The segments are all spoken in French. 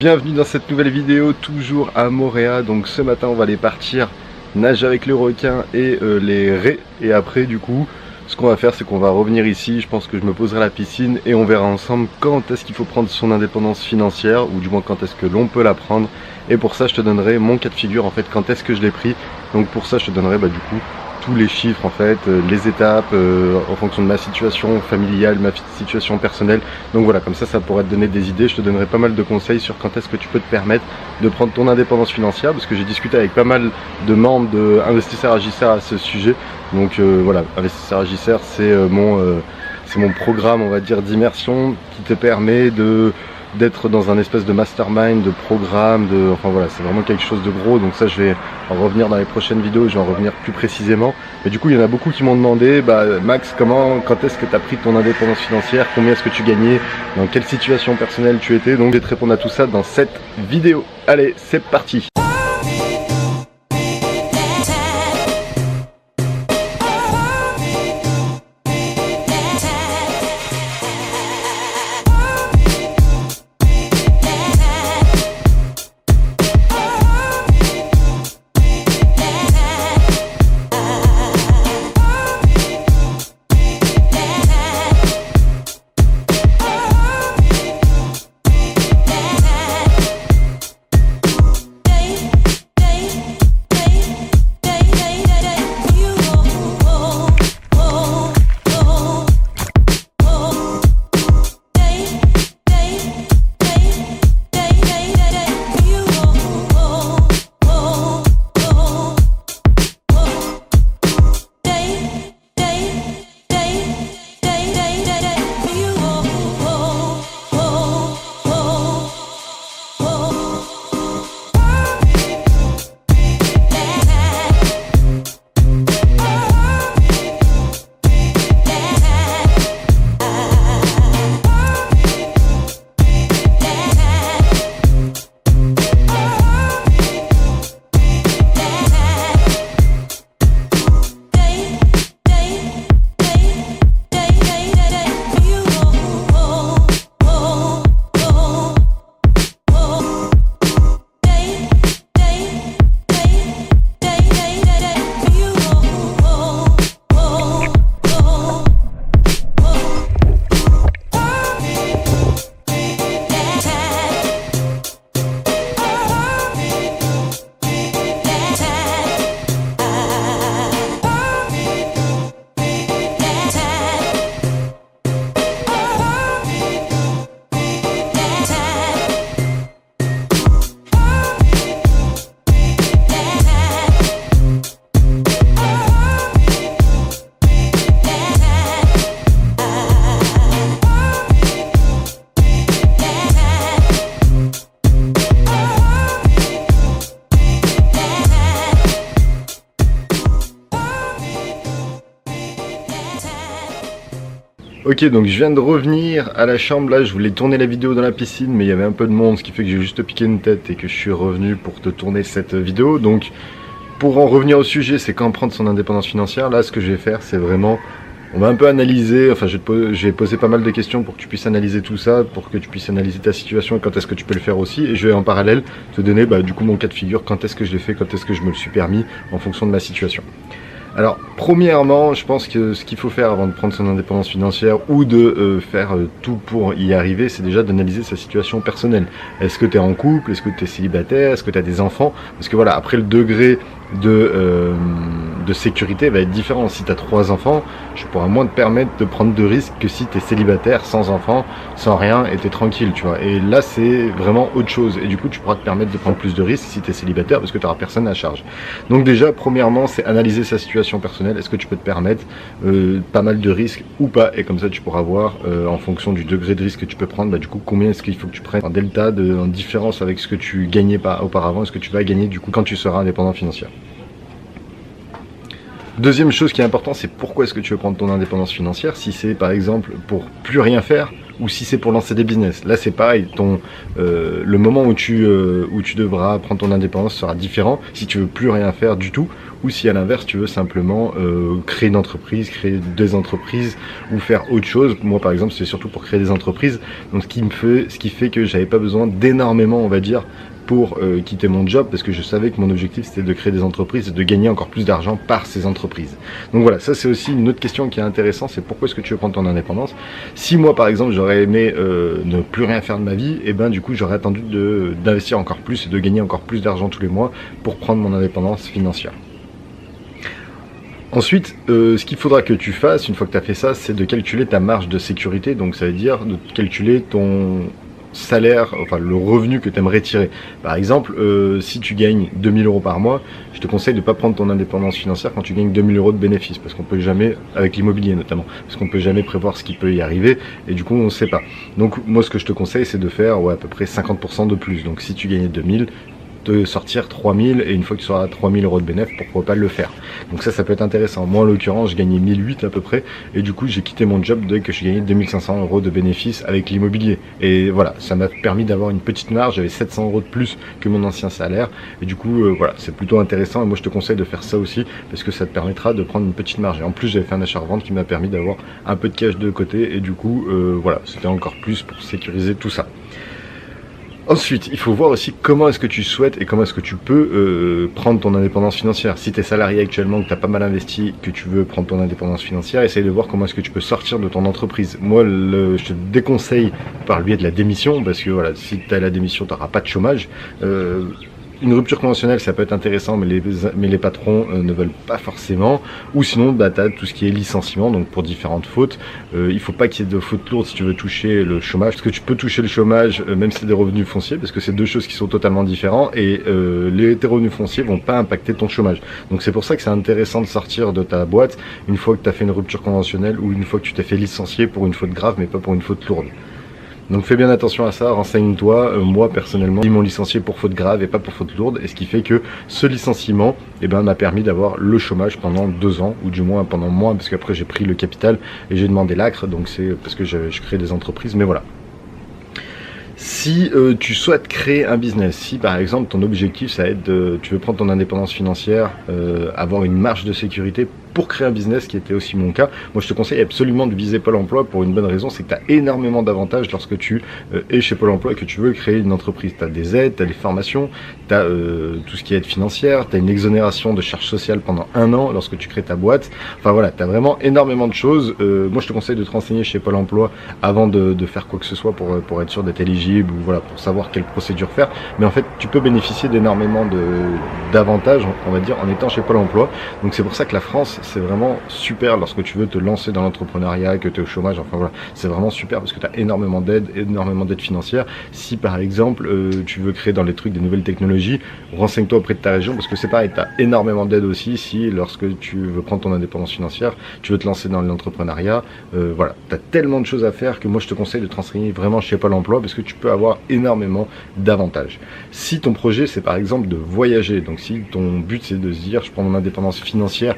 Bienvenue dans cette nouvelle vidéo, toujours à Moorea. Donc ce matin on va aller partir nager avec les requins et les raies. Et après du coup ce qu'on va faire c'est qu'on va revenir ici. Je pense que je me poserai à la piscine et on verra ensemble quand est-ce qu'il faut prendre son indépendance financière, ou du moins quand est-ce que l'on peut la prendre. Et pour ça je te donnerai mon cas de figure en fait, quand est-ce que je l'ai pris. Donc pour ça je te donnerai du coup tous les chiffres en fait, les étapes en fonction de ma situation familiale, ma situation personnelle. Donc voilà, comme ça pourra te donner des idées. Je te donnerai pas mal de conseils sur quand est-ce que tu peux te permettre de prendre ton indépendance financière, parce que j'ai discuté avec pas mal de membres de Investisseurs Agisseurs à ce sujet. Donc voilà, Investisseurs Agisseurs c'est mon programme on va dire d'immersion qui te permet d'être dans un espèce de mastermind, de programme, enfin voilà, c'est vraiment quelque chose de gros. Donc ça je vais en revenir dans les prochaines vidéos, je vais en revenir plus précisément. Mais du coup il y en a beaucoup qui m'ont demandé, Max, quand est-ce que tu as pris ton indépendance financière, combien est-ce que tu gagnais, dans quelle situation personnelle tu étais. Donc je vais te répondre à tout ça dans cette vidéo. Allez, c'est parti. Ok, donc je viens de revenir à la chambre. Là je voulais tourner la vidéo dans la piscine, mais il y avait un peu de monde, ce qui fait que j'ai juste piqué une tête et que je suis revenu pour te tourner cette vidéo. Donc pour en revenir au sujet, c'est quand prendre son indépendance financière. Là ce que je vais faire c'est vraiment, on va un peu analyser, enfin je vais poser pas mal de questions pour que tu puisses analyser tout ça, pour que tu puisses analyser ta situation et quand est-ce que tu peux le faire aussi. Et je vais en parallèle te donner du coup mon cas de figure, quand est-ce que je l'ai fait, quand est-ce que je me le suis permis en fonction de ma situation. Alors premièrement, je pense que ce qu'il faut faire avant de prendre son indépendance financière ou de faire tout pour y arriver, c'est déjà d'analyser sa situation personnelle. Est-ce que tu es en couple? Est-ce que tu es célibataire? Est-ce que tu as des enfants? Parce que voilà, après le degré de sécurité va être différent. Si tu as 3 enfants, je pourrais moins te permettre de prendre de risques que si tu es célibataire, sans enfants, sans rien, et tu es tranquille, tu vois. Et là c'est vraiment autre chose, et du coup tu pourras te permettre de prendre plus de risques si tu es célibataire, parce que tu n'auras personne à charge. Donc déjà, premièrement, c'est analyser sa situation personnelle. Est-ce que tu peux te permettre pas mal de risques ou pas, et comme ça tu pourras voir en fonction du degré de risque que tu peux prendre, du coup combien est-ce qu'il faut que tu prennes en delta, en différence avec ce que tu gagnais pas auparavant, est-ce que tu vas gagner du coup quand tu seras indépendant financier. Deuxième chose qui est importante, c'est pourquoi est-ce que tu veux prendre ton indépendance financière. Si c'est par exemple pour plus rien faire, ou si c'est pour lancer des business. Là c'est pareil, le moment où tu devras prendre ton indépendance sera différent. Si tu veux plus rien faire du tout, ou si à l'inverse tu veux simplement créer une entreprise, créer des entreprises ou faire autre chose. Moi par exemple c'est surtout pour créer des entreprises, donc ce qui fait que j'avais pas besoin d'énormément, on va dire, pour quitter mon job, parce que je savais que mon objectif c'était de créer des entreprises et de gagner encore plus d'argent par ces entreprises. Donc voilà, ça c'est aussi une autre question qui est intéressante, c'est pourquoi est-ce que tu veux prendre ton indépendance. Si moi par exemple j'aurais aimé ne plus rien faire de ma vie, et ben du coup j'aurais attendu d'investir encore plus et de gagner encore plus d'argent tous les mois pour prendre mon indépendance financière. Ensuite, ce qu'il faudra que tu fasses une fois que tu as fait ça, c'est de calculer ta marge de sécurité, donc ça veut dire de calculer ton salaire, enfin le revenu que tu aimerais tirer. Par exemple, si tu gagnes 2000 € par mois, je te conseille de ne pas prendre ton indépendance financière quand tu gagnes 2000 € de bénéfices, parce qu'on peut jamais, avec l'immobilier notamment, parce qu'on peut jamais prévoir ce qui peut y arriver, et du coup on ne sait pas. Donc moi ce que je te conseille c'est de faire à peu près 50% de plus. Donc si tu gagnais 2000, de sortir 3000, et une fois que tu seras à 3000 € de bénéfice, pourquoi pas le faire. Donc ça peut être intéressant. Moi en l'occurrence je gagnais 1008 à peu près, et du coup j'ai quitté mon job dès que je gagnais 2500 € de bénéfices avec l'immobilier, et voilà, ça m'a permis d'avoir une petite marge. J'avais 700 € de plus que mon ancien salaire, et du coup voilà, c'est plutôt intéressant, et moi je te conseille de faire ça aussi, parce que ça te permettra de prendre une petite marge. Et en plus j'avais fait un achat-revente qui m'a permis d'avoir un peu de cash de côté, et du coup voilà, c'était encore plus pour sécuriser tout ça. Ensuite, il faut voir aussi comment est-ce que tu souhaites et comment est-ce que tu peux prendre ton indépendance financière. Si tu es salarié actuellement, que tu as pas mal investi, que tu veux prendre ton indépendance financière, essaye de voir comment est-ce que tu peux sortir de ton entreprise. Moi, je te déconseille par le biais de la démission, parce que voilà, si tu as la démission, tu n'auras pas de chômage. Une rupture conventionnelle, ça peut être intéressant, mais les patrons ne veulent pas forcément. Ou sinon, tu as tout ce qui est licenciement, donc pour différentes fautes. Il faut pas qu'il y ait de fautes lourdes si tu veux toucher le chômage, parce que tu peux toucher le chômage même si c'est des revenus fonciers, parce que c'est deux choses qui sont totalement différentes, et tes revenus fonciers vont pas impacter ton chômage. Donc c'est pour ça que c'est intéressant de sortir de ta boîte une fois que tu as fait une rupture conventionnelle, ou une fois que tu t'es fait licencier pour une faute grave, mais pas pour une faute lourde. Donc fais bien attention à ça, renseigne-toi. Moi personnellement, ils m'ont licencié pour faute grave et pas pour faute lourde, et ce qui fait que ce licenciement m'a permis d'avoir le chômage pendant 2 ans, ou du moins pendant moins, parce qu'après j'ai pris le capital et j'ai demandé l'ACRE, donc c'est parce que je crée des entreprises, mais voilà. Si tu souhaites créer un business, si par exemple ton objectif ça va être tu veux prendre ton indépendance financière, avoir une marge de sécurité pour créer un business, qui était aussi mon cas, moi je te conseille absolument de viser Pôle emploi pour une bonne raison, c'est que tu as énormément d'avantages lorsque tu es chez Pôle emploi et que tu veux créer une entreprise. Tu as des aides, tu as des formations, tu as tout ce qui est aide financière, tu as une exonération de charges sociales pendant 1 an lorsque tu crées ta boîte. Enfin voilà, tu as vraiment énormément de choses. Moi je te conseille de te renseigner chez Pôle emploi avant de faire quoi que ce soit pour être sûr d'être éligible, ou voilà, pour savoir quelle procédure faire. Mais en fait tu peux bénéficier d'énormément d'avantages, on va dire, en étant chez Pôle emploi. Donc c'est pour ça que la France, c'est vraiment super lorsque tu veux te lancer dans l'entrepreneuriat, que tu es au chômage. Enfin voilà, c'est vraiment super parce que tu as énormément d'aide financière. Si par exemple tu veux créer dans les trucs des nouvelles technologies, renseigne-toi auprès de ta région, parce que c'est pareil, tu as énormément d'aide aussi. Si lorsque tu veux prendre ton indépendance financière, tu veux te lancer dans l'entrepreneuriat, voilà, tu as tellement de choses à faire que moi je te conseille de te renseigner vraiment chez Pôle emploi, parce que tu peux avoir énormément d'avantages. Si ton projet c'est par exemple de voyager, donc si ton but c'est de se dire je prends mon indépendance financière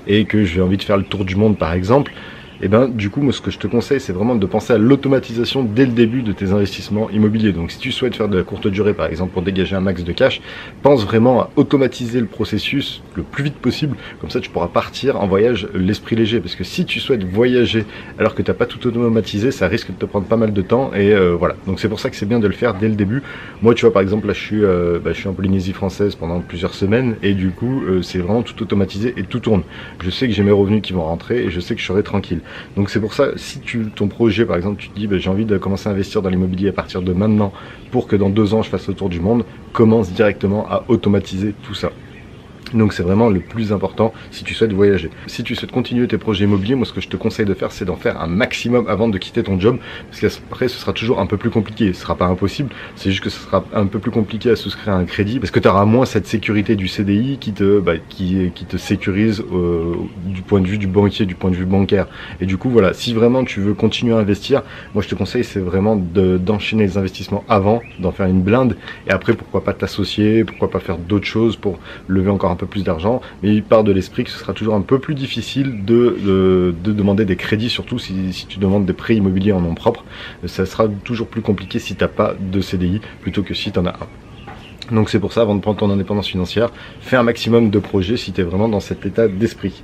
et que j'ai envie de faire le tour du monde par exemple, et du coup moi ce que je te conseille c'est vraiment de penser à l'automatisation dès le début de tes investissements immobiliers. Donc si tu souhaites faire de la courte durée par exemple pour dégager un max de cash, pense vraiment à automatiser le processus le plus vite possible, comme ça tu pourras partir en voyage l'esprit léger, parce que si tu souhaites voyager alors que tu n'as pas tout automatisé, ça risque de te prendre pas mal de temps, et voilà, donc c'est pour ça que c'est bien de le faire dès le début. Moi tu vois par exemple là je suis en Polynésie française pendant plusieurs semaines, et du coup c'est vraiment tout automatisé et tout tourne. Je sais que j'ai mes revenus qui vont rentrer et je sais que je serai tranquille. Donc c'est pour ça, si ton projet par exemple tu te dis j'ai envie de commencer à investir dans l'immobilier à partir de maintenant pour que dans 2 ans je fasse le tour du monde, commence directement à automatiser tout ça. Donc c'est vraiment le plus important si tu souhaites voyager. Si tu souhaites continuer tes projets immobiliers, moi ce que je te conseille de faire c'est d'en faire un maximum avant de quitter ton job, parce qu'après ce sera toujours un peu plus compliqué. Ce sera pas impossible, c'est juste que ce sera un peu plus compliqué à souscrire un crédit, parce que tu auras moins cette sécurité du CDI qui te sécurise du point de vue du banquier, du point de vue bancaire. Et du coup voilà, si vraiment tu veux continuer à investir, moi je te conseille c'est vraiment d'enchaîner les investissements avant, d'en faire une blinde, et après pourquoi pas t'associer, pourquoi pas faire d'autres choses pour lever encore un peu plus d'argent. Mais il part de l'esprit que ce sera toujours un peu plus difficile de demander des crédits, surtout si tu demandes des prêts immobiliers en nom propre. Ça sera toujours plus compliqué si tu n'as pas de CDI plutôt que si tu en as un. Donc c'est pour ça, avant de prendre ton indépendance financière, fais un maximum de projets si tu es vraiment dans cet état d'esprit.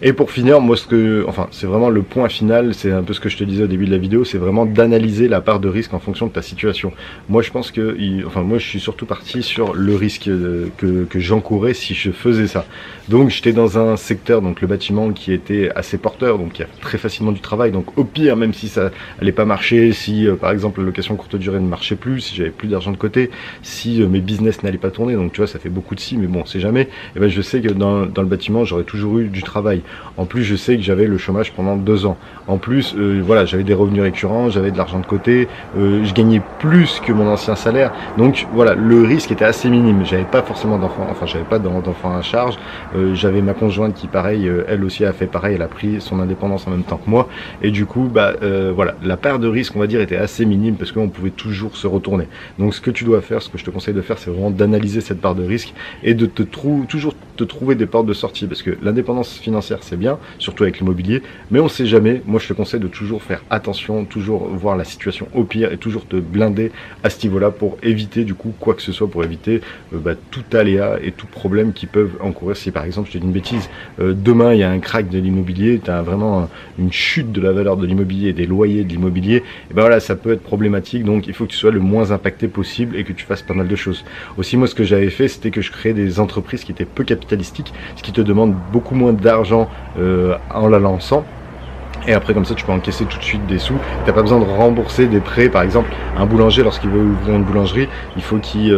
Et pour finir, moi c'est vraiment le point final, c'est un peu ce que je te disais au début de la vidéo, c'est vraiment d'analyser la part de risque en fonction de ta situation. Moi je pense que, moi je suis surtout parti sur le risque que j'encourais si je faisais ça. Donc j'étais dans un secteur, donc le bâtiment, qui était assez porteur, donc il y a très facilement du travail. Donc au pire, même si ça allait pas marcher, si par exemple la location courte durée ne marchait plus, si j'avais plus d'argent de côté, si mes business n'allaient pas tourner, donc tu vois ça fait beaucoup de si, mais bon c'est jamais, et ben je sais que dans le bâtiment j'aurais toujours eu du travail. En plus, je sais que j'avais le chômage pendant 2 ans. En plus, voilà, j'avais des revenus récurrents, j'avais de l'argent de côté, je gagnais plus que mon ancien salaire. Donc voilà, le risque était assez minime. J'avais pas forcément d'enfants, j'avais pas d'enfants à charge. J'avais ma conjointe qui, pareil, elle aussi a fait pareil, elle a pris son indépendance en même temps que moi. Et du coup, voilà, la part de risque, on va dire, était assez minime parce qu'on pouvait toujours se retourner. Donc ce que tu dois faire, ce que je te conseille de faire, c'est vraiment d'analyser cette part de risque et de toujours te trouver des portes de sortie, parce que l'indépendance financière c'est bien, surtout avec l'immobilier, mais on sait jamais. Moi je te conseille de toujours faire attention, toujours voir la situation au pire et toujours te blinder à ce niveau là pour éviter du coup quoi que ce soit, pour éviter tout aléa et tout problème qui peuvent encourir. Si par exemple, je te dis une bêtise, demain il y a un crack de l'immobilier, tu as vraiment une chute de la valeur de l'immobilier et des loyers de l'immobilier, et ben voilà, ça peut être problématique. Donc il faut que tu sois le moins impacté possible et que tu fasses pas mal de choses. Aussi, moi ce que j'avais fait, c'était que je créais des entreprises qui étaient peu capitalistique, ce qui te demande beaucoup moins d'argent en la lançant. Et après comme ça tu peux encaisser tout de suite des sous, tu n'as pas besoin de rembourser des prêts. Par exemple, un boulanger, lorsqu'il veut ouvrir une boulangerie, il faut qu'il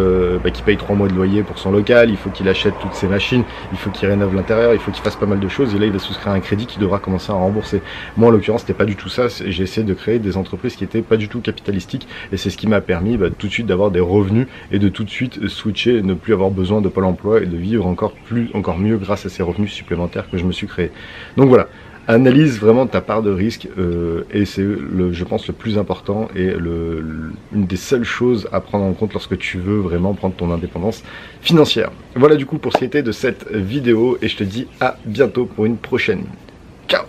paye 3 mois de loyer pour son local, il faut qu'il achète toutes ses machines, il faut qu'il rénove l'intérieur, il faut qu'il fasse pas mal de choses, et là il va souscrire un crédit qu'il devra commencer à rembourser. Moi en l'occurrence c'était pas du tout ça, j'ai essayé de créer des entreprises qui étaient pas du tout capitalistiques, et c'est ce qui m'a permis tout de suite d'avoir des revenus et de tout de suite switcher, et ne plus avoir besoin de Pôle emploi et de vivre encore mieux grâce à ces revenus supplémentaires que je me suis créé. Donc voilà. Analyse vraiment ta part de risque et c'est je pense le plus important et une des seules choses à prendre en compte lorsque tu veux vraiment prendre ton indépendance financière. Voilà du coup pour ce qui était de cette vidéo, et je te dis à bientôt pour une prochaine. Ciao.